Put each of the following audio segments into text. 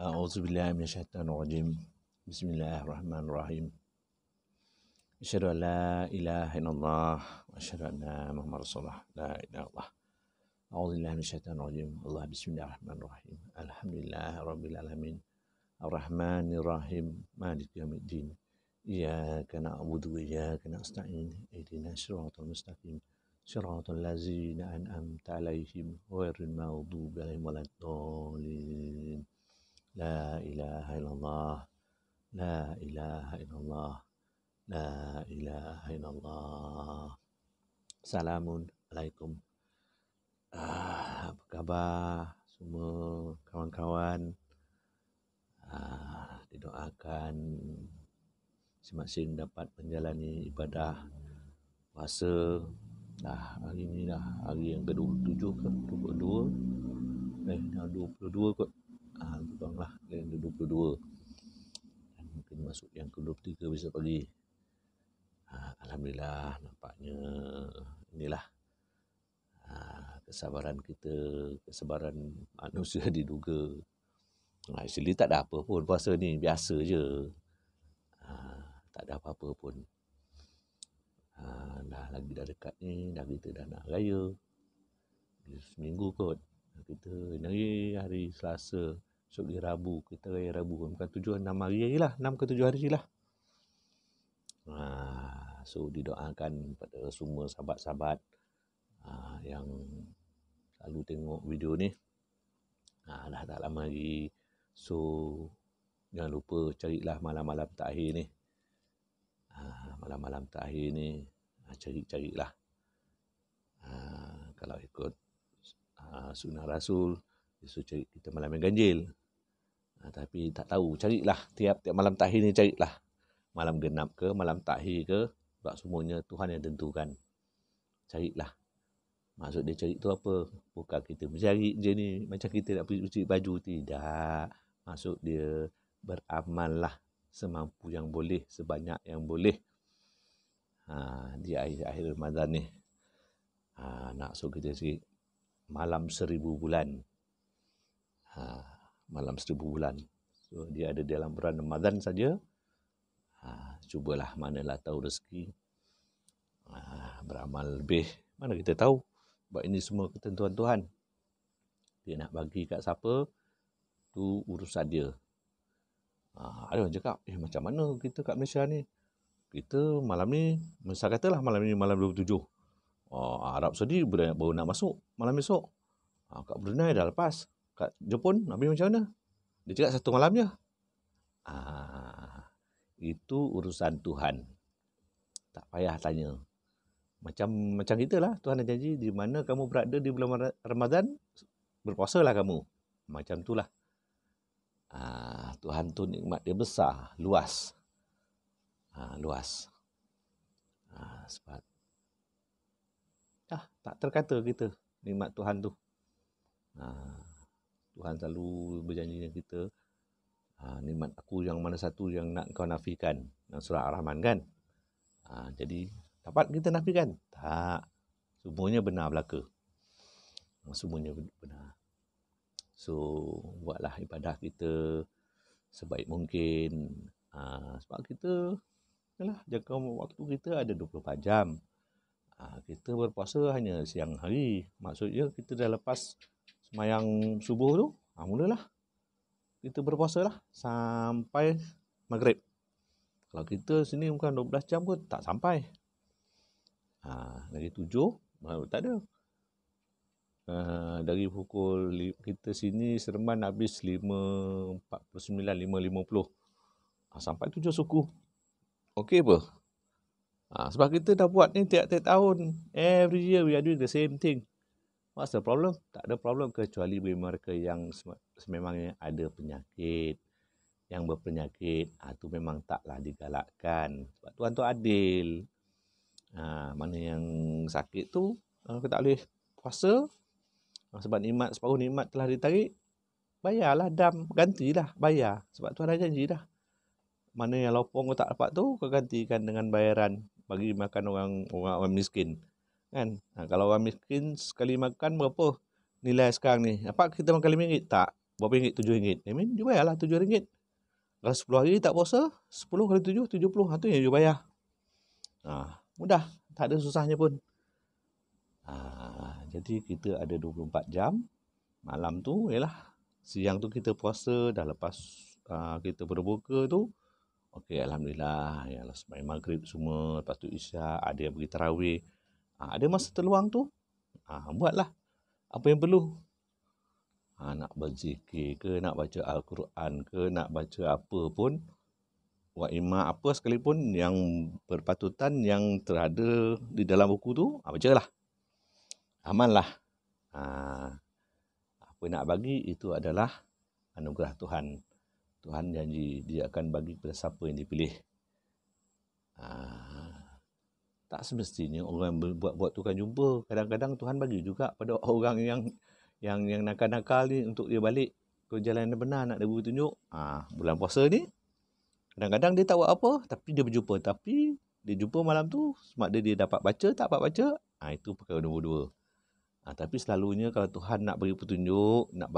A'udzubillahi minasyaitonirrajim. Bismillahirrahmanirrahim. Asyhadu an la ilaha illallah wa asyhadu anna Muhammadar Rasulullah. La ilaha illallah. A'udzubillahi minasyaitonirrajim. Allah bismillahirrahmanirrahim. Alhamdulillahirabbil alamin. Arrahmanirrahim. Maliki yaumiddin. Iyyaka na'budu wa iyyaka nasta'in. Ihdinas siratal mustaqim. Siratal ladzina an'amta 'alaihim ghairil maghdubi 'alaihim waladdallin. La ilaha illallah. La ilaha illallah. La ilaha illallah. Assalamualaikum. Apa khabar semua kawan-kawan? Didoakan masing-masing dapat menjalani ibadah puasa. Hari ni dah hari yang ke-27 ke 22. Dah 22 kot. Kuranglah yang ke-22. Dan mungkin masuk yang ke-23 besok pagi. Alhamdulillah, nampaknya inilah kesabaran kita, kesabaran manusia diduga. Actually tak ada apa pun puasa ni, biasa je. Tak ada apa-apa pun. Dah dekat ni, kita dah nak raya. Seminggu kot. Kita hari Selasa, esok hari Rabu, kita raya Rabu. Bukan 7-6 hari lagi lah, 6 ke 7 hari lah. So didoakan pada semua sahabat-sahabat yang selalu tengok video ni. Dah tak lama lagi. So jangan lupa carilah malam-malam terakhir ni. Malam-malam terakhir ni carilah. Kalau ikut sunnah Rasul, so cari kita malam yang ganjil. Tapi tak tahu, carilah tiap-tiap malam terakhir ni, carilah. Malam genap ke, malam takhir ke, sebab semuanya Tuhan yang tentukan. Carilah. Maksud dia cari tu apa? Bukan kita mencari je ni, macam kita nak pergi cuci baju, tidak. Maksud dia beramallah semampu yang boleh, sebanyak yang boleh. Di akhir Ramadan ni. Nak suruh kita sikit malam 1000 bulan. Malam 1000 bulan. So dia ada dalam bulan Ramadan saja. Cubalah, manalah tahu rezeki. Beramal lebih. Mana kita tahu? Sebab ini semua ketentuan Tuhan. Dia nak bagi kat siapa, tu urusan dia. Ada orang cakap, macam mana kita kat Malaysia ni? Kita malam ni, misal katalah malam ni malam 27. Arab Saudi baru nak masuk malam esok. Kat Brunei dah lepas. Kat Jepun, habis macam mana? Dia cakap satu malam je. Itu urusan Tuhan. Tak payah tanya. Macam kita lah. Tuhan ada janji, di mana kamu berada di bulan Ramadan, berpuasalah kamu. Macam itulah. Tuhan tu nikmat dia besar, luas. Luas. Sebab tak terkata kita nikmat Tuhan tu. Tuhan selalu berjanji dengan kita, nikmat aku yang mana satu yang nak kau nafikan. Dalam surah Ar-Rahman kan. Jadi dapat kita nafikan? Tak. Semuanya benar belaka. Semuanya benar. So buatlah ibadah kita sebaik mungkin. Sebab kita jangka waktu kita ada 24 jam. Kita berpuasa hanya siang hari. Maksudnya kita dah lepas semayang subuh tu, mulalah kita berpuasa lah sampai maghrib. Kalau kita sini bukan 12 jam pun tak sampai. Dari 7 tak ada. Dari pukul kita sini Seremban habis 5.49, 5.50. Sampai 7 suku. Okey apa? Sebab kita dah buat ni tiap-tiap tahun. Every year we are doing the same thing. What's the problem? Tak ada problem kecuali bagi mereka yang sememangnya ada penyakit. Yang berpenyakit, tu memang taklah digalakkan. Sebab Tuhan tu adil. Mana yang sakit tu, kita tak boleh puasa. Sebab nikmat, separuh nikmat telah ditarik. Bayarlah dam, gantilah, bayar. Sebab Tuhan ada janji dah. Mana yang lopong kau tak dapat tu, kau gantikan dengan bayaran. Bagi makan orang miskin. Kan? Kalau orang miskin sekali makan berapa nilai sekarang ni? Apa kita makan RM5? Tak. berapa ringgit? RM7. Dia bayarlah RM7. Kalau 10 hari tak puasa, 10 kali 7, 70. Itu yang dia bayar. Mudah. Tak ada susahnya pun. Jadi kita ada 24 jam. Malam tu, siang tu kita puasa. Dah lepas kita berbuka tu, okey, Alhamdulillah. Sembahyang maghrib semua. Lepas tu Isyak. Ada yang pergi tarawih. Ada masa terluang tu, buatlah apa yang perlu. Nak berzikir ke, nak baca Al-Quran ke, nak baca apa pun, buat imak apa sekalipun yang berpatutan yang terada di dalam buku tu, bacalah. Amallah. Apa nak bagi itu adalah anugerah Tuhan. Tuhan janji dia akan bagi kepada siapa yang dipilih. Tak semestinya orang yang buat tu kan jumpa. Kadang-kadang Tuhan bagi juga pada orang yang nakal-nakal ni untuk dia balik ke jalan yang benar, nak dia beri tunjuk. Bulan puasa ni kadang-kadang dia tak buat apa tapi dia berjumpa. Tapi dia jumpa malam tu sebab dia dapat baca, tak dapat baca, itu perkara nombor dua. Tapi selalunya kalau Tuhan nak bagi petunjuk, nak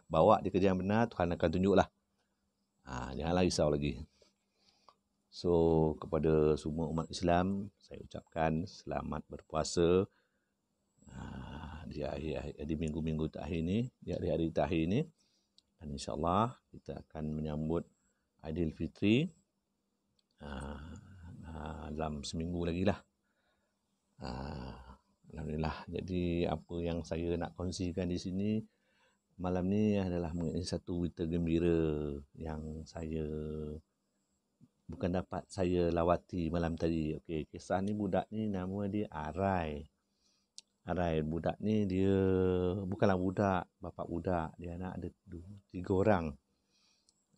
bawa dia ke jalan benar, Tuhan akan tunjuklah. Janganlah risau lagi. So, kepada semua umat Islam, saya ucapkan selamat berpuasa di minggu-minggu terakhir ni, di hari-hari terakhir ni. Dan insyaAllah kita akan menyambut Aidilfitri dalam seminggu lagi lah. Alhamdulillah. Jadi apa yang saya nak kongsikan di sini malam ni adalah mengenai satu berita gembira yang bukan dapat saya lawati malam tadi. Okey, kisah ni budak ni nama dia Arai. Budak ni dia bukanlah budak, bapa budak. Dia anak ada 3 orang.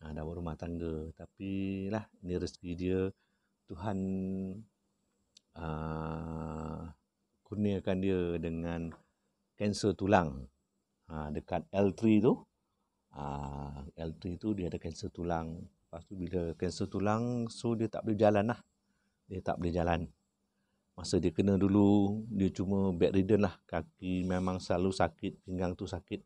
Dah berumah tangga. Tapi ini rezeki dia. Tuhan kurniakan dia dengan kanser tulang. Dekat L3 tu. L3 tu dia ada kanser tulang. Lepas tu bila kanser tulang, so dia tak boleh jalan lah. Dia tak boleh jalan. Masa dia kena dulu, dia cuma bedridden lah. Kaki memang selalu sakit, pinggang tu sakit.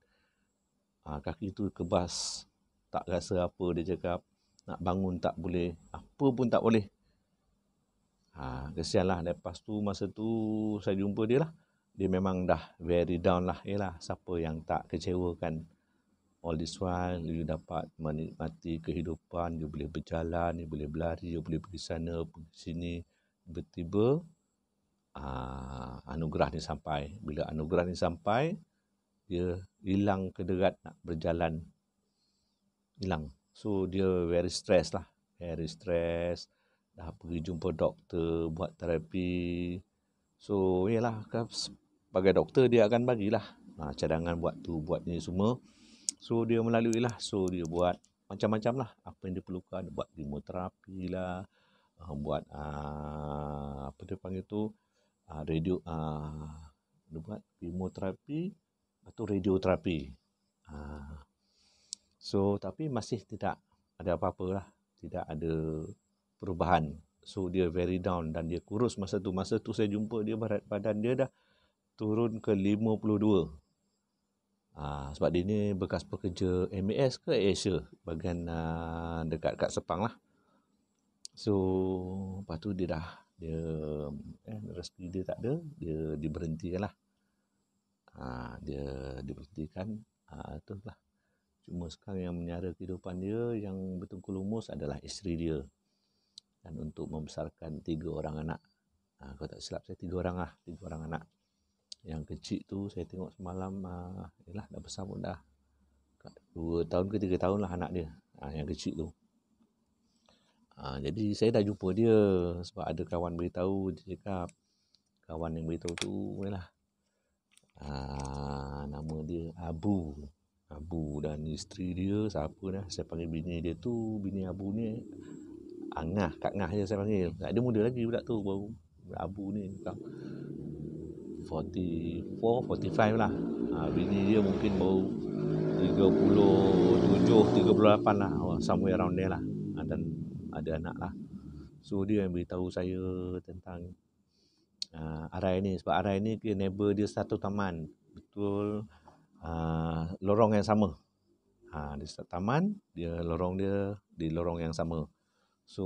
Kaki tu kebas. Tak rasa apa, dia cakap. Nak bangun tak boleh. Apa pun tak boleh. Kesian lah. Lepas tu, masa tu saya jumpa dia lah. Dia memang dah very down lah. Siapa yang tak kecewakan. All this while, you dapat menikmati kehidupan, you boleh berjalan, you boleh berlari, you boleh pergi sana, pergi sini. Tiba-tiba, anugerah ni sampai. Bila anugerah ni sampai, dia hilang kederat nak berjalan. Hilang. So, dia very stress lah. Very stress. Dah pergi jumpa doktor, buat terapi. So, sebagai doktor, dia akan bagilah cadangan buat tu, buat ni semua. So, dia melalui lah. So, dia buat macam-macam lah. Apa yang dia perlukan. Buat kemoterapi lah. Buat, apa dia panggil tu, radio, dia buat kemoterapi atau radioterapi. So, tapi masih tidak ada apa-apa lah. Tidak ada perubahan. So, dia very down dan dia kurus masa tu. Masa tu saya jumpa dia, berat badan dia dah turun ke 52. Sebab dia ni bekas pekerja MAS ke Asia, bagian dekat Sepang lah. So, lepas tu dia rezeki dia tak ada, dia diberhentikan lah. Dia diberhentikan, itulah. Cuma sekarang yang menyara kehidupan dia, yang betul lumus adalah isteri dia. Dan untuk membesarkan 3 orang anak. Kalau tak silap saya 3 orang anak. Yang kecil tu saya tengok semalam, dah besar pun dah. 2 tahun ke 3 tahun lah anak dia, yang kecil tu. Jadi saya dah jumpa dia sebab ada kawan beritahu. Dia cakap, kawan yang beritahu tu, nama dia Abu dan isteri dia, siapa dah, saya panggil bini dia tu, bini Abu ni, Kak Ngah je saya panggil. Dia muda lagi budak tu, baru Abu ni 44, 45 lah. Bini dia mungkin baru 37, 38 lah. Somewhere around there lah. Dan ada anak lah. So, dia yang beritahu saya tentang Arai ni. Sebab Arai ni neighbor dia satu taman. Betul, lorong yang sama. Dia start taman, dia lorong dia di lorong yang sama. So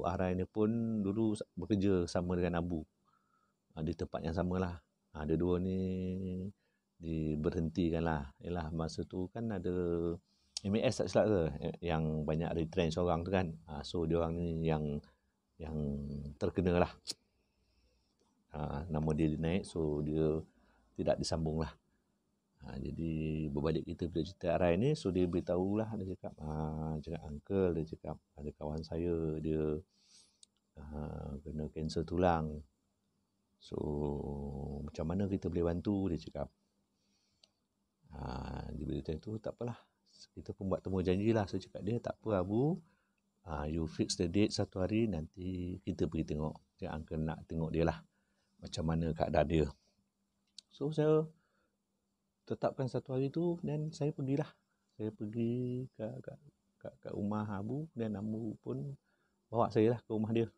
Arai ni pun dulu bekerja sama dengan Abu di tempat yang sama lah. Dua-dua ni diberhentikan lah. Yalah, masa tu kan ada MAS tak silap ke, yang banyak retrench orang tu kan. So dia orang ni yang terkena lah. Nama dia naik, so dia tidak disambung lah. Jadi berbalik kita bila cerita Arai ni, so dia beritahu lah, dia cakap, uncle, dia cakap ada kawan saya, dia kena kanser tulang. So macam mana kita boleh bantu, dia cakap. Dia beritahu tu, tak apalah, kita pun buat temu janji lah. Saya cakap dia, tak apa Abu, you fix the date satu hari, nanti kita pergi tengok. Dia uncle nak tengok dia lah, macam mana keadaan dia. So saya tetapkan satu hari tu, dan saya pergilah. Saya pergi ke rumah Abu, dan Abu pun bawa saya lah ke rumah dia.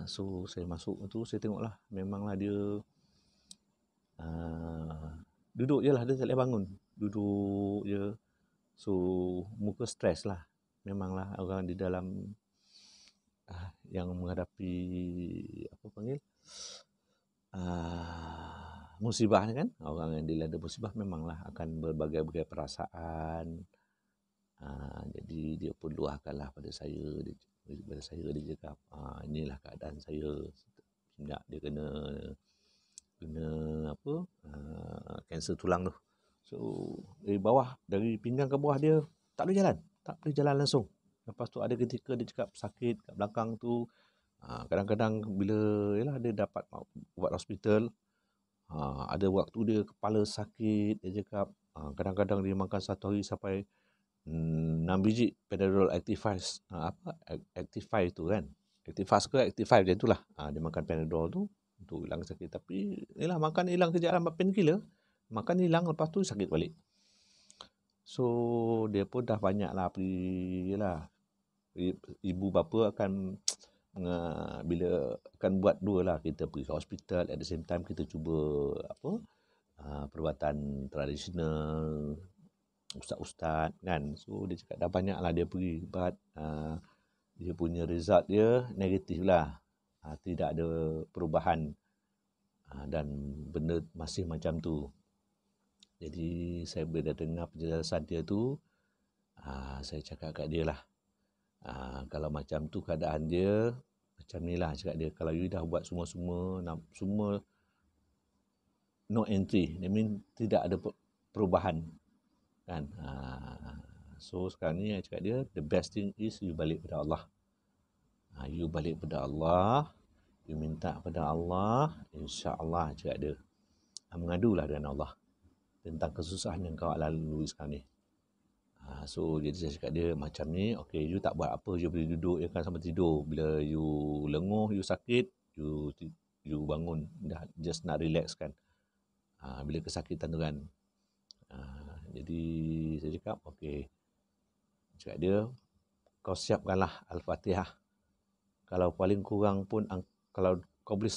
So saya masuk tu, saya tengoklah, memanglah dia duduk je lah, dia tak boleh bangun. Duduk je. So muka stres lah. Memanglah orang di dalam yang menghadapi apa panggil musibah ni kan, orang yang dilanda musibah memanglah akan berbagai-bagai perasaan. Jadi dia pun luahkanlah pada saya. Dia cakap, inilah keadaan saya sejak dia kena kanser tulang tu. So dari bawah, dari pinggang ke bawah dia tak boleh jalan langsung. Lepas tu ada ketika dia cakap sakit kat belakang tu. Kadang-kadang bila dia dapat ubat hospital, ada waktu dia kepala sakit, dia cakap kadang-kadang dia makan satu hari sampai 6 biji Panadol Activise. Activise tu kan, Activase ke Activise macam itulah. Dia makan Panadol tu untuk hilang sakit. Tapi makan hilang kejap lah, painkiller, makan hilang, lepas tu sakit balik. So dia pun dah banyak lah pergi lah. Ibu bapa akan bila akan buat dua lah, kita pergi ke hospital, at the same time kita cuba perubatan tradisional, ustaz-ustaz kan. So dia cakap dah banyak lah dia pergi, but dia punya result dia negatif lah. Tidak ada perubahan, dan benda masih macam tu. Jadi saya bila dengar penjelasan dia tu, saya cakap kat dia lah, kalau macam tu keadaan dia, macam ni lah cakap dia, kalau you dah buat semua no entry, that mean tidak ada perubahan kan. So sekarang ni saya cakap dia, the best thing is you balik pada Allah. You balik pada Allah, you minta pada Allah, insya-Allah cakap dia, mengadulah dengan Allah tentang kesusahan yang kau lalui sekarang ni. So jadi saya cakap dia macam ni, okay, you tak buat apa, you boleh duduk je kan sampai tidur. Bila you lenguh, you sakit, you bangun, dah just nak relax kan. Bila kesakitan tu kan. Jadi saya cakap, okay, cakap dia, kau siapkanlah Al-Fatihah. Kalau paling kurang pun, kalau kau boleh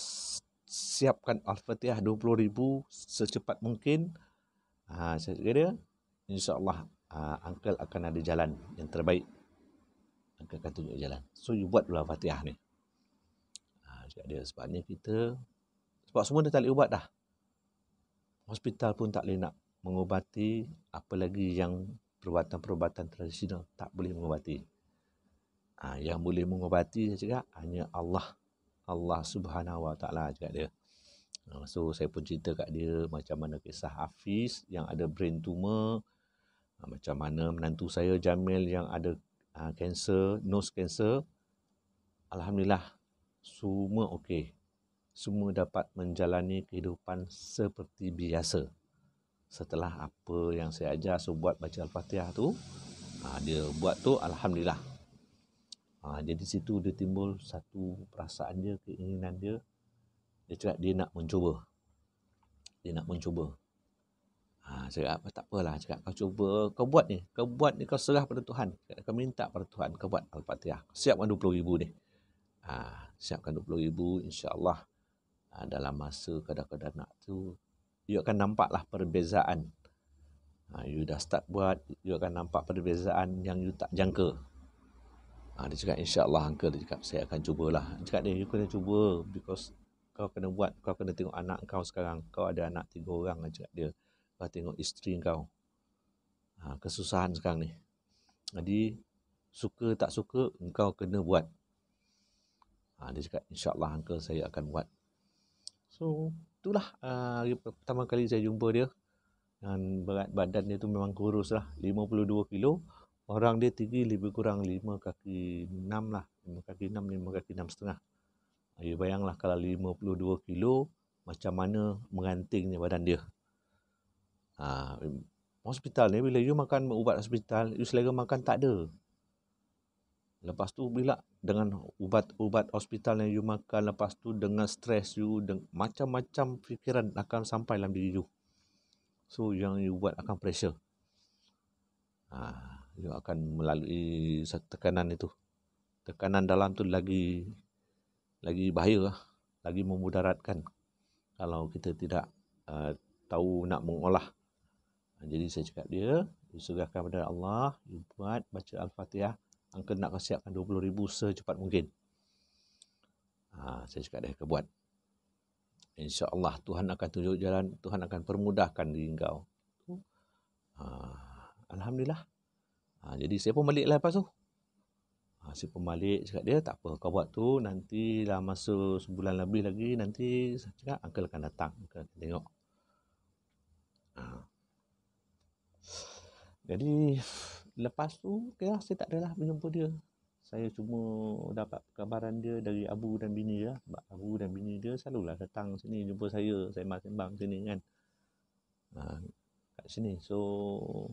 siapkan Al-Fatihah 20,000 secepat mungkin, saya cakap dia, insya-Allah uncle akan ada jalan yang terbaik. Uncle akan tunjuk jalan. So you buat dulu Al-Fatihah ni. Cakap dia, sebabnya kita, sebab semua dia tak boleh ubat dah. Hospital pun tak boleh nak mengubati, apalagi yang perubatan-perubatan tradisional tak boleh mengubati. Yang boleh mengubati, saya cakap, hanya Allah. Allah Subhanahu Wa Taala, cakap dia. So saya pun cerita kat dia macam mana kisah Hafiz yang ada brain tumor, macam mana menantu saya Jamil yang ada kanser, nose cancer. Alhamdulillah, semua okey. Semua dapat menjalani kehidupan seperti biasa. Setelah apa yang saya ajar, so buat baca Al-Fatihah tu, dia buat tu, Alhamdulillah. Jadi situ dia timbul satu perasaan dia, keinginan dia. Dia cakap dia nak mencuba. Saya cakap, tak apalah, cakap kau cuba, kau buat ni, kau serah pada Tuhan, kau minta pada Tuhan, kau buat Al-Fatihah, siapkan 20,000 ni. Siapkan 20,000, insya-Allah dalam masa kadang-kadang nak tu, you akan nampaklah perbezaan You dah start buat, you akan nampak perbezaan yang you tak jangka. Dia cakap, insyaAllah uncle, dia cakap, saya akan cubalah. Dia cakap dia, you kena cuba, because kau kena buat, kau kena tengok anak kau sekarang. Kau ada anak 3 orang, dia cakap dia. Kau tengok isteri kau. Kesusahan sekarang ni. Jadi, suka tak suka, engkau kena buat. Dia cakap, insyaAllah uncle, saya akan buat. So, itulah hari pertama kali saya jumpa dia. Dan berat badan dia tu memang kurus lah, 52 kilo. Orang dia tinggi lebih kurang 5 kaki 6 lah. 5 kaki 6, 5 kaki 6,5. You bayanglah kalau 52 kilo, macam mana mengantingnya badan dia. Hospital ni, bila you makan ubat hospital, you selera makan tak ada. Lepas tu bila dengan ubat-ubat hospital yang you makan, lepas tu dengan stres you, macam-macam fikiran akan sampai dalam diri you. So yang you buat akan pressure. You akan melalui tekanan itu. Tekanan dalam tu lagi bahaya lah, lagi memudaratkan kalau kita tidak tahu nak mengolah. Jadi saya cakap dia, you serahkan pada Allah, you buat, baca Al-Fatihah, angka nak siapkan 20,000 secepat mungkin. Saya cakap dia akan buat. InsyaAllah Tuhan akan tunjuk jalan, Tuhan akan permudahkan diri kau. Alhamdulillah. Jadi saya pun balik lah lepas tu. Saya pun balik, cakap dia, tak apa, kau buat tu, nanti dah masa sebulan lebih lagi, nanti saya cakap, uncle akan datang, uncle akan tengok. Jadi, lepas tu, okay lah, saya tak adalah berjumpa dia. Saya cuma dapat kabaran dia dari Abu dan bini dia. Abu dan bini dia selalulah datang sini jumpa saya sembang sini kan. Kat sini. So,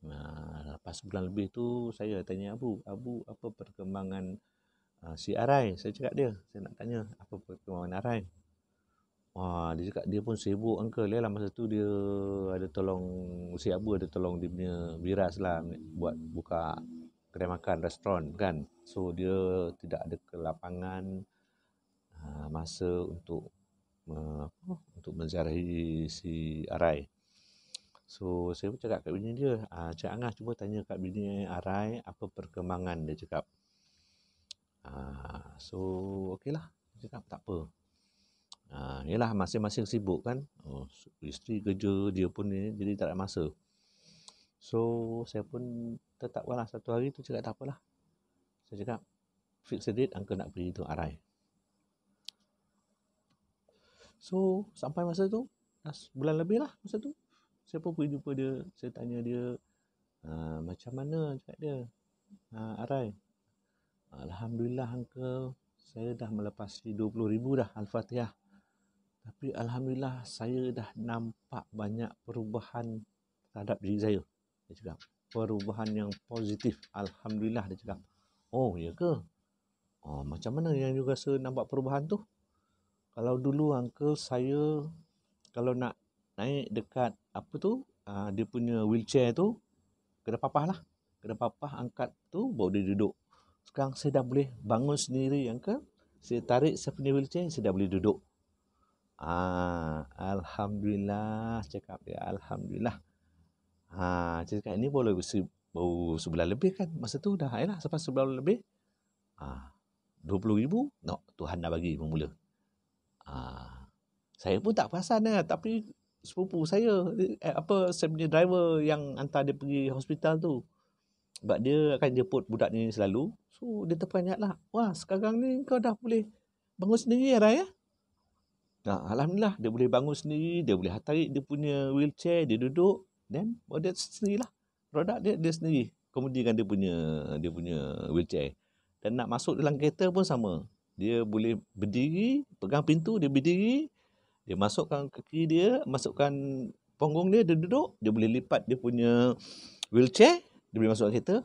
lepas sebulan lebih tu, saya tanya Abu, apa perkembangan si Arai? Saya cakap dia, saya nak tanya apa perkembangan Arai. Dia cakap dia pun sibuk uncle. Lah masa tu dia ada tolong, si Abu ada tolong dia punya Viras lah buat buka kedai makan, restoran kan. So dia tidak ada kelapangan masa untuk menziarahi si Arai. So saya pun cakap kat bini dia, Cik Angah cuba tanya kat bini Arai apa perkembangan, dia cakap. So okey lah, dia cakap tak apa. Yalah masing-masing sibuk kan. Isteri kerja, dia pun ni, jadi tak ada masa. So saya pun tetapkanlah satu hari tu, cakap tak apalah. Saya cakap fix a date, uncle nak pergi tu Arai. So sampai masa tu, dah sebulan lebih lah masa tu, saya pun pergi jumpa dia. Saya tanya dia, macam mana, cakap dia, Arai. Alhamdulillah uncle, saya dah melepasi 20,000 dah Al-Fatihah. Tapi Alhamdulillah saya dah nampak banyak perubahan terhadap diri saya. Dia cakap, perubahan yang positif. Alhamdulillah, dia cakap. Oh, ya ke? Macam mana yang you rasa nampak perubahan tu? Kalau dulu uncle, saya kalau nak naik dekat apa tu, dia punya wheelchair tu, kena papah lah. Kena papah angkat tu, baru dia duduk. Sekarang saya dah boleh bangun sendiri uncle. Saya tarik saya punya wheelchair, saya dah boleh duduk. Alhamdulillah, cakap dia, Alhamdulillah. Cakap ini baru sebulan lebih kan. Masa tu dah lah, selepas sebulan lebih. 20,000, no, Tuhan dah bagi bermula. Saya pun tak perasan lah, tapi sepupu saya, saya punya driver yang hantar dia pergi hospital tu. Sebab dia akan jemput budak ni selalu. So, dia terperanjat lah. Wah, sekarang ni kau dah boleh bangun sendiri ya, Raya? Alhamdulillah, dia boleh bangun sendiri, dia boleh tarik dia punya wheelchair, dia duduk, dan dia sendirilah. Produk dia sendiri kemudian dia punya wheelchair. Dan nak masuk dalam kereta pun sama. Dia boleh berdiri, pegang pintu, dia berdiri, dia masukkan kaki dia, masukkan punggung dia, dia duduk, dia boleh lipat dia punya wheelchair, dia boleh masuk kereta.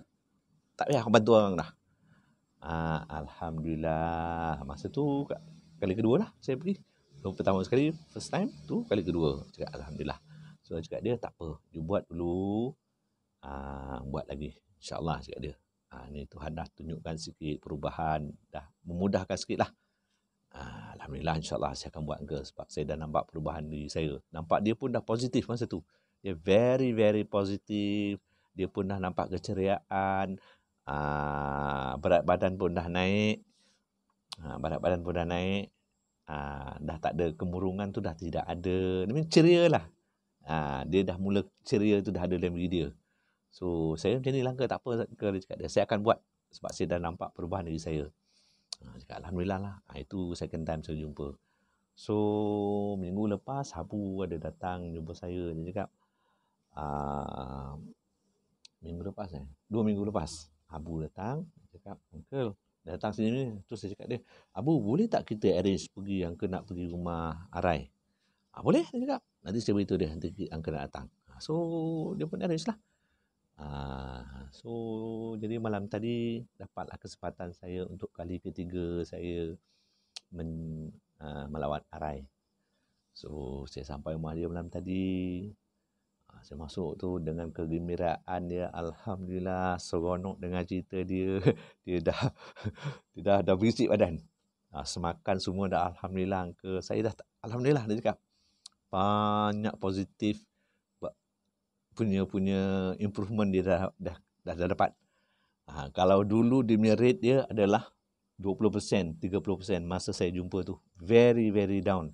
Tak payah bantu orang dah. Alhamdulillah. Masa tu kali kedua lah saya pergi. Pertama sekali, first time, tu kali kedua. Cakap Alhamdulillah. So, cakap dia, tak apa. You buat dulu. Buat lagi. InsyaAllah, cakap dia. Ni Tuhan dah tunjukkan sikit perubahan. Dah memudahkan sikit lah. Alhamdulillah, insyaAllah saya akan buat ke. Sebab saya dah nampak perubahan diri saya. Nampak dia pun dah positif masa tu. Dia very, very positif. Dia pun dah nampak keceriaan. Berat badan pun dah naik. Berat badan pun dah naik. Dah tak ada kemurungan tu, dah tidak ada. Dia ceria lah. Dia dah mula ceria tu dah ada dalam diri dia. So, saya macam ni lah ke, tak apa ke, dia cakap dia. Saya akan buat sebab saya dah nampak perubahan diri saya. Cakap, Alhamdulillah lah. Itu second time saya jumpa. So, minggu lepas, Habu ada datang jumpa saya. Dia cakap, minggu lepas 2 minggu lepas, Habu datang. Dia cakap, Uncle, datang sini ni. Terus saya cakap dia, Abu, boleh tak kita arrange pergi, Uncle nak pergi rumah Arai? Boleh, dia cakap. Nanti saya beritahu dia, nanti Uncle nak datang. So, dia pun arrange lah. So, jadi malam tadi dapatlah kesempatan saya untuk kali ketiga saya melawat Arai. So, saya sampai rumah dia malam tadi. Saya masuk tu dengan kegembiraan dia. Alhamdulillah, seronok dengan cerita dia. Dia dah berisik badan. Semakan semua dah Alhamdulillah. Saya dah Alhamdulillah, dia cakap. Banyak positif punya improvement dia dah dapat. Kalau dulu dia punya rate dia adalah 20%, 30% masa saya jumpa tu. Very, very down.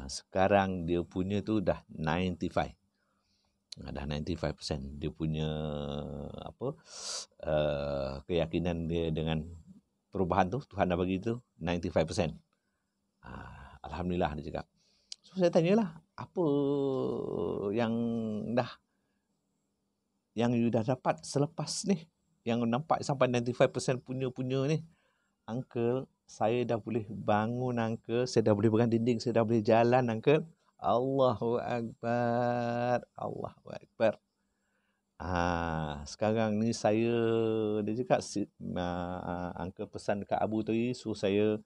Sekarang dia punya tu dah 95%. Dah 95%. Dia punya keyakinan dia dengan perubahan tu, Tuhan dah bagi tu 95%. Alhamdulillah, dia cakap. So saya tanyalah, apa yang you dah dapat selepas ni, yang nampak sampai 95% punya ni? Uncle, saya dah boleh bangun, Uncle. Saya dah boleh pegang dinding, saya dah boleh jalan, Uncle. Allahu Akbar. Allahu Akbar. Sekarang ni dia cakap, Uncle pesan dekat Abu tadi, suruh saya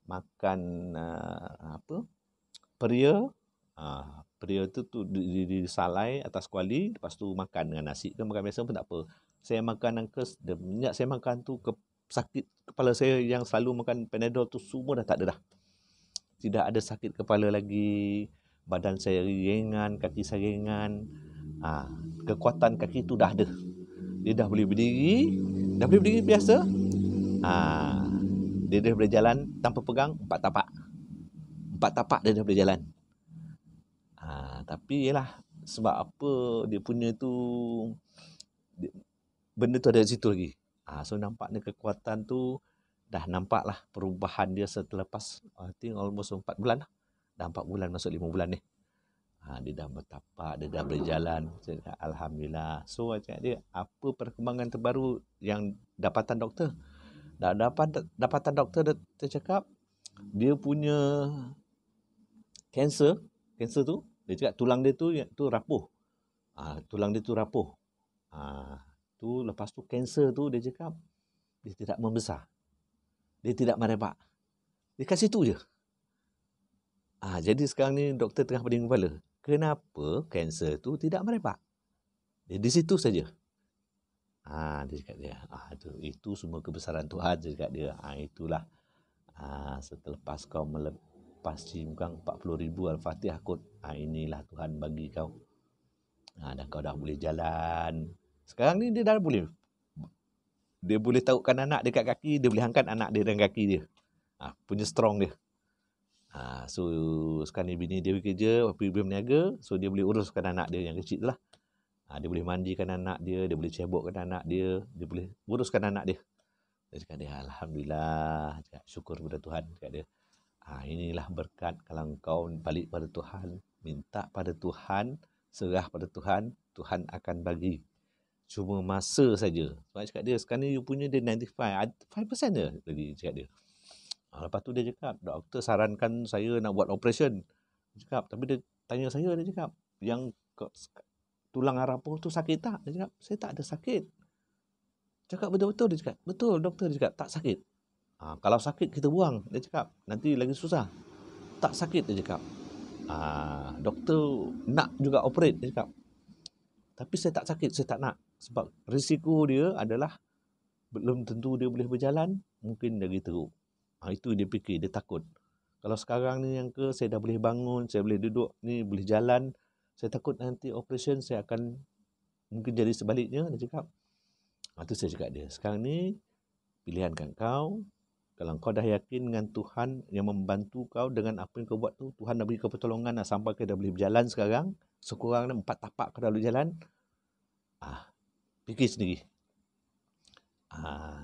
makan peria. Peria tu disalai atas kuali, lepas tu makan dengan nasi. Kan makan biasa pun tak apa. Saya makan, Uncle, minyak saya makan tu sakit kepala saya yang selalu makan Panadol tu semua dah tak ada dah. Tidak ada sakit kepala lagi. Badan saya ringan, kaki saya ringan. Kekuatan kaki tu dah ada. Dia dah boleh berdiri. Dah boleh berdiri biasa. Dia dah boleh jalan tanpa pegang 4 tapak. 4 tapak dia dah boleh jalan. Tapi yelah, sebab apa dia punya tu, benda tu ada di situ lagi. So nampak ni kekuatan tu, dah nampak lah perubahan dia selepas I think almost 4 bulan lah. Dah 4 bulan masuk 5 bulan ni. Dia dah bertapak, dia dah berjalan. Alhamdulillah. So I cakap dia, apa perkembangan terbaru yang dapatan doktor? Dapatan doktor dia cakap, dia punya kanser tu, dia cakap tulang dia tu rapuh. Tulang dia tu rapuh. Tu lepas tu kanser tu dia cakap, dia tidak membesar. Dia tidak merebak. Dia kat situ je. Jadi sekarang ni doktor tengah pening kepala. Kenapa kanser tu tidak merebak? Dia di situ saja. Dia cakap dia. Itu semua kebesaran Tuhan, dia cakap dia. Itulah. Selepas kau melepas cincang 40,000 Al-Fatihah kot. Inilah Tuhan bagi kau. Dan kau dah boleh jalan. Sekarang ni dia dah boleh. Dia boleh tautkan anak dia kat kaki. Dia boleh angkat anak dia dengan kaki dia. Punya strong dia. So sekarang ni bini dia bekerja, pergi berniaga. So dia boleh uruskan anak dia yang kecil tu lah. Dia boleh mandikan anak dia. Dia boleh cebokkan anak dia. Dia boleh uruskan anak dia. Dia cakap dia, Alhamdulillah. Cakap, syukur kepada Tuhan. Cakap dia, inilah berkat kalau kau balik pada Tuhan. Minta pada Tuhan. Serah pada Tuhan. Tuhan akan bagi. Cuma masa saja. Sebab cakap dia, sekarang ni you punya dia 95%. 5% je lagi, cakap dia. Lepas tu dia cakap, doktor sarankan saya nak buat operation. Dia cakap, tapi dia tanya saya, dia cakap, yang tulang rapuh tu sakit tak? Dia cakap, saya tak ada sakit. Cakap betul-betul, dia cakap. Betul doktor, dia cakap, tak sakit. Kalau sakit kita buang, dia cakap, nanti lagi susah. Tak sakit, dia cakap. Doktor nak juga operate, dia cakap. Tapi saya tak sakit, saya tak nak. Sebab risiko dia adalah belum tentu dia boleh berjalan, mungkin lagi teruk. Itu dia fikir, dia takut. Kalau sekarang ni yang saya dah boleh bangun, saya boleh duduk ni, boleh jalan, Saya takut nanti operation saya akan mungkin jadi sebaliknya. Dia cakap. Itu saya cakap dia. Sekarang ni pilihan kat kau. Kalau kau dah yakin dengan Tuhan yang membantu kau dengan apa yang kau buat tu, Tuhan dah beri kau pertolongan sampai kau dah boleh berjalan sekarang, sekurang-kurangnya 4 tapak kau dah boleh jalan. Fikir sendiri.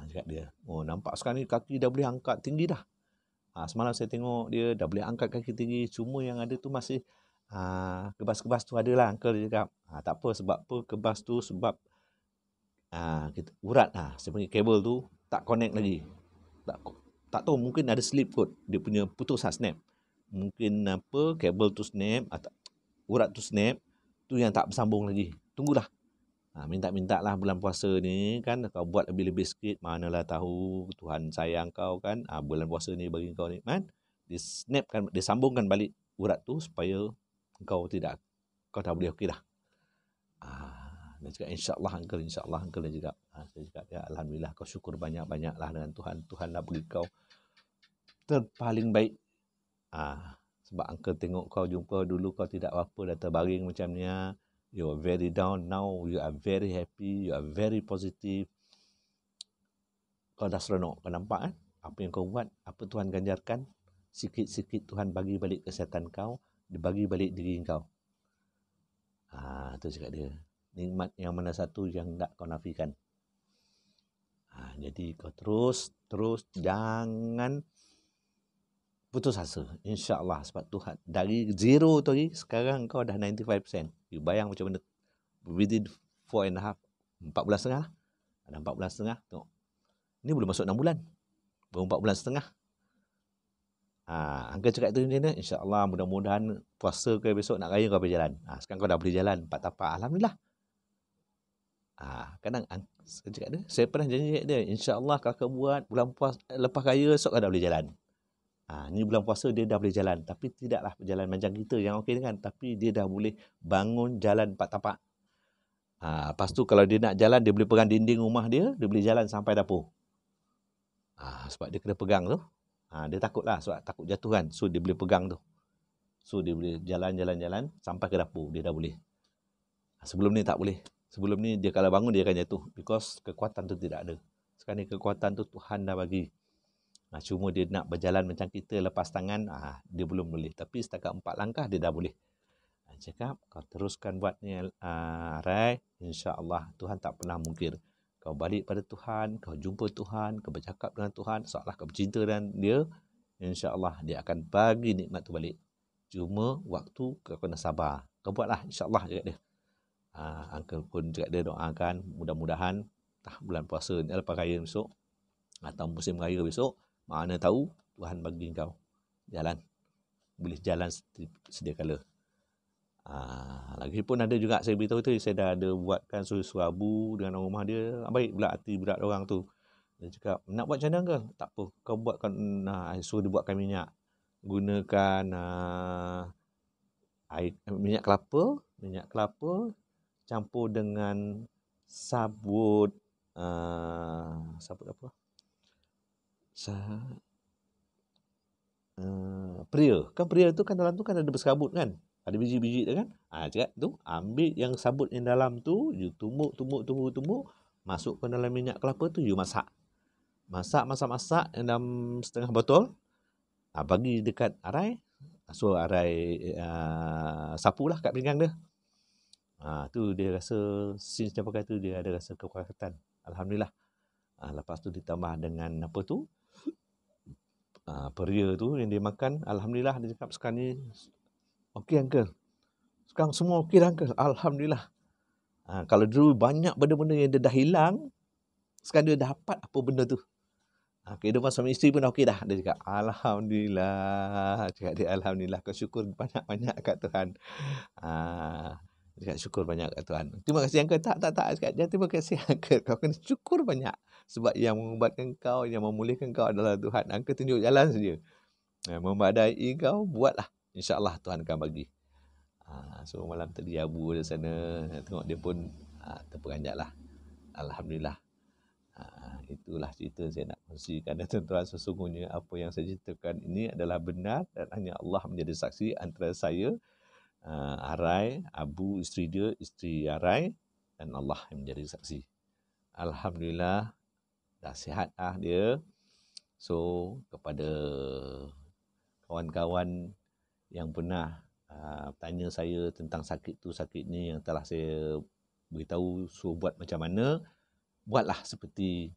Cakap dia. Oh, nampak sekarang ni kaki dah boleh angkat tinggi dah. Semalam saya tengok dia dah boleh angkat kaki tinggi. Cuma yang ada tu masih kebas-kebas tu ada lah, uncle dia cakap. Tak apa, sebab apa kebas tu, sebab urat saya panggil kabel tu tak connect lagi. Tak tahu, mungkin ada slip kot. Dia punya putus snap. Mungkin kabel tu snap atau urat tu snap, tu yang tak bersambung lagi. Tunggulah. Minta-minta lah bulan puasa ni kan, kau buat lebih-lebih sikit. Manalah tahu Tuhan sayang kau kan. Bulan puasa ni bagi kau nikmat. Dia snapkan, dia sambungkan balik urat tu supaya kau dah boleh okey dah. Dia cakap insya-Allah uncle dia cakap. Saya cakap ya alhamdulillah, kau syukur banyak-banyaklah dengan Tuhan. Tuhan dah beri kau terpaling baik. Sebab uncle tengok kau, jumpa dulu kau tidak apa-apa, dah terbaring macam ni. You are very down, now you are very happy, you are very positive. Kau dah seronok, kau nampak kan? Apa yang kau buat, apa Tuhan ganjarkan. Sikit-sikit Tuhan bagi balik kesihatan kau, dia bagi balik diri kau. Itu cakap dia. Nikmat yang mana satu yang tak kau nafikan. Jadi kau terus jangan putus asa. InsyaAllah, sebab Tuhan dari zero tu lagi, sekarang kau dah 95%. You bayang macam mana within 4.5, 4 bulan setengah lah. Ada 4 bulan setengah. Tengok. Ini belum masuk 6 bulan. Baru 4 bulan setengah. Uncle cakap tu macam mana? InsyaAllah, mudah-mudahan puasa ke besok nak raya kau boleh jalan. Sekarang kau dah boleh jalan 4 tapak. Alhamdulillah. Kadang saya cakap dia, saya pernah janji dia, insya-Allah kakak buat bulan puasa lepas raya esok dah boleh jalan. Ni bulan puasa dia dah boleh jalan, tapi tidaklah berjalan macam kita yang okey kan, tapi dia dah boleh bangun jalan 4 tapak. Lepas tu kalau dia nak jalan, dia boleh pegang dinding rumah dia boleh jalan sampai dapur. Sebab dia kena pegang tu. Dia takutlah, sebab takut jatuh kan. So dia boleh pegang tu. So dia boleh jalan sampai ke dapur, dia dah boleh. Sebelum ni tak boleh. Sebelum ni dia kalau bangun dia akan jatuh, because kekuatan tu tidak ada. Sekarang ni kekuatan tu Tuhan dah bagi. Cuma dia nak berjalan macam kita lepas tangan, dia belum boleh. Tapi setakat 4 langkah dia dah boleh. Cakap, kau teruskan buat ni, Rai. InsyaAllah Tuhan tak pernah mungkir. Kau balik pada Tuhan, kau jumpa Tuhan, kau bercakap dengan Tuhan, seolah kau bercinta dengan dia, InsyaAllah dia akan bagi nikmat tu balik. Cuma waktu kau kena sabar. Kau buatlah, InsyaAllah, cakap dia. Uncle pun cakap dia doakan, mudah-mudahan bulan puasa ni lepas raya besok atau musim raya besok, mana tahu Tuhan bagi kau jalan, boleh jalan sedia kala. Lagipun ada juga, saya beritahu tu, saya dah ada buatkan surabu dengan rumah dia. Baik pula hati budak orang tu. Dia cakap, nak buat macam mana ke? Tak apa, kau buatkan, suruh dia buatkan minyak. Gunakan minyak kelapa campur dengan sabut apa? Peria. Kan peria tu kan dalam tu kan ada berserabut kan? Ada biji-biji tu kan? Cakap tu, ambil yang sabut yang dalam tu, you tumbuk, masukkan dalam minyak kelapa tu, you masak dalam setengah botol. Bagi dekat Arai. So Arai sapulah kat pinggang dia. Tu dia rasa, since dia pakai tu, dia ada rasa kekuatan. Alhamdulillah. Lepas tu ditambah dengan apa tu, peria tu yang dia makan. Alhamdulillah, dia cakap sekarang ni okey uncle. Sekarang semua okey dah uncle. Alhamdulillah. Kalau dulu banyak benda-benda yang dia dah hilang, sekarang dia dapat apa benda tu. Kehidupan suami isteri pun okey dah. Dia cakap alhamdulillah. Cakap dia alhamdulillah, kau syukur banyak-banyak kat Tuhan. Dia cakap syukur banyak kat Tuhan. Terima kasih uncle. Tak. Cakap dia terima kasih uncle. Kau kena syukur banyak. Sebab yang mengubatkan kau, yang memulihkan kau adalah Tuhan. Uncle tunjuk jalan saja. Memadai kau, buatlah. InsyaAllah Tuhan akan bagi. So malam tadi Abu di sana, tengok dia pun terperanjat lah. Alhamdulillah. Itulah cerita saya nak kongsikan dengan tuan-tuan. Sesungguhnya apa yang saya ceritakan ini adalah benar dan hanya Allah menjadi saksi antara saya Arai, Abu isteri dia, isteri Arai, dan Allah yang menjadi saksi. Alhamdulillah dah sihat dia. So kepada kawan-kawan yang pernah tanya saya tentang sakit tu sakit ni yang telah saya beritahu suruh buat macam mana, buatlah seperti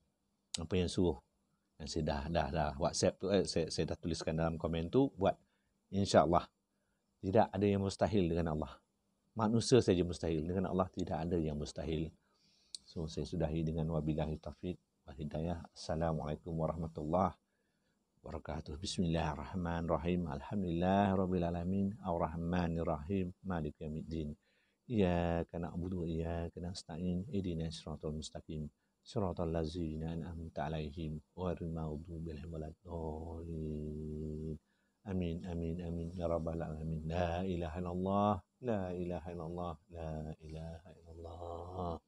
apa yang suruh. Yang saya dah WhatsApp tu saya dah tuliskan dalam komen tu, buat, insya-Allah. Tidak ada yang mustahil dengan Allah. Manusia saja mustahil, dengan Allah tidak ada yang mustahil. So saya sudahi dengan wabillahi taufiq wal hidayah. Assalamualaikum warahmatullahi wabarakatuh. Bismillahirrahmanirrahim. Alhamdulillahirabbil alamin. Arrahmanirrahim. Maliki yaumiddin. Iyyaka na'budu wa iyyaka nasta'in. Ihdinas siratal mustaqim. Siratal ladzina an'amta 'alaihim ghairil maghdubi 'alaihim waladdallin. Amin amin amin ya rabbal alamin. La ilaha illallah, la ilaha illallah, la ilaha illallah.